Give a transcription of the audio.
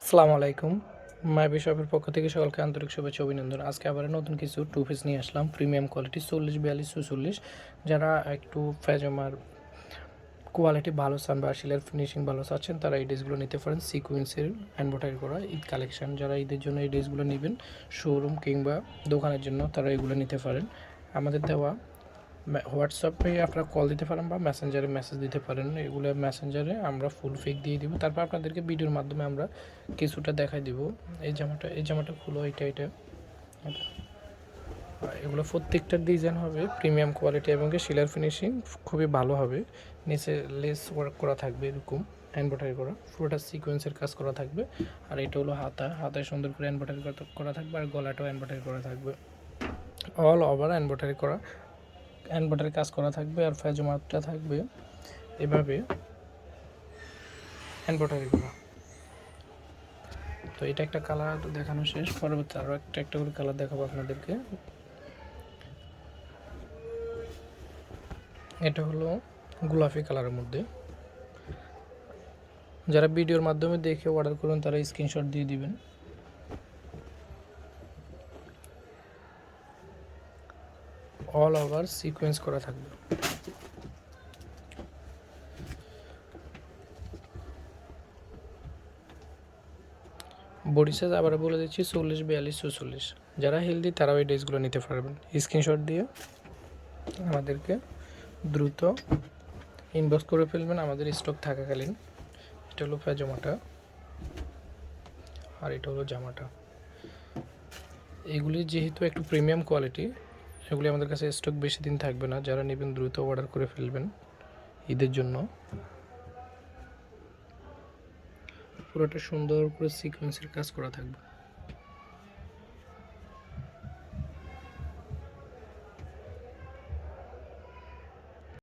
আসসালামু আলাইকুম। মায়াবী শপের পক্ষ থেকে সকলকে আন্তরিক শুভেচ্ছা অভিনন্দন। আজকে আবার নতুন কিছু টু পিস নিয়ে আসলাম প্রিমিয়াম কোয়ালিটি 40, 42, 44। যারা একটু পায়জামার কোয়ালিটি ভালো চান বা শিলার ফিনিশিং ভালো চাচ্ছেন তারা এই ড্রেসগুলো নিতে পারেন। সিকোয়েন্সের এমব্রয়ডারি করা ঈদ কালেকশন, যারা ঈদের জন্য এই ড্রেসগুলো নেবেন শোরুম কিংবা দোকানের জন্য তারা এগুলো নিতে পারেন। আমাদের দেওয়া হোয়াটসঅ্যাপে আপনারা কল দিতে পারেন বা মেসেঞ্জারে মেসেজ দিতে পারেন। এগুলো মেসেঞ্জারে আমরা ফুল ফিক দিয়ে দিব, তারপর আপনাদেরকে ভিডিওর মাধ্যমে আমরা কিছুটা দেখাই দিব। এই জামাটা খুলো, এটা এগুলো প্রত্যেকটার ডিজাইন হবে প্রিমিয়াম কোয়ালিটি এবং শিলার ফিনিশিং খুবই ভালো হবে। নিচে লেস ওয়ার্ক করা থাকবে, এরকম এমব্রয়ডারি করা, পুরোটা সিকোয়েন্সের কাজ করা থাকবে। আর এটা হলো হাতায় সুন্দর করে এমব্রয়ডারি করা থাকবে, আর গলাটাও এমব্রয়ডারি করা থাকবে। অল ওভার এমব্রয়ডারি কাজ করা থাকবে। আর পায়জামাটা থাকবে এভাবে এমব্রয়ডারি করা। তো এটা একটা কালার দেখানো শেষ, পরবর্তী আরও একটা করে কালার দেখাবো আপনাদেরকে। এটা হলো গোলাপি কালারের মধ্যে। যারা ভিডিওর মাধ্যমে দেখে অর্ডার করবেন তারা স্ক্রিনশট দিয়ে দিবেন। অল ওভার সিকোয়েন্স করা থাকবে। বডি সাইজ আবার বলে দিচ্ছি 40, 42, 44। যারা হেলদি তারাও এই ড্রেসগুলো নিতে পারবেন। স্ক্রিনশট দিয়ে আমাদেরকে দ্রুত ইনবক্স করে ফেলবেন আমাদের স্টক থাকাকালীন। এটা হলো পায়জামাটা আর এটা হলো জামাটা। এগুলি যেহেতু একটু প্রিমিয়াম কোয়ালিটি, এগুলি আমাদের কাছে স্টক বেশি দিন থাকবে না। যারা নেবেন দ্রুত অর্ডার করে ফেলবেন ঈদের জন্য। পুরোটা সুন্দর করে সিকোয়েন্সের কাজ করা থাকবে।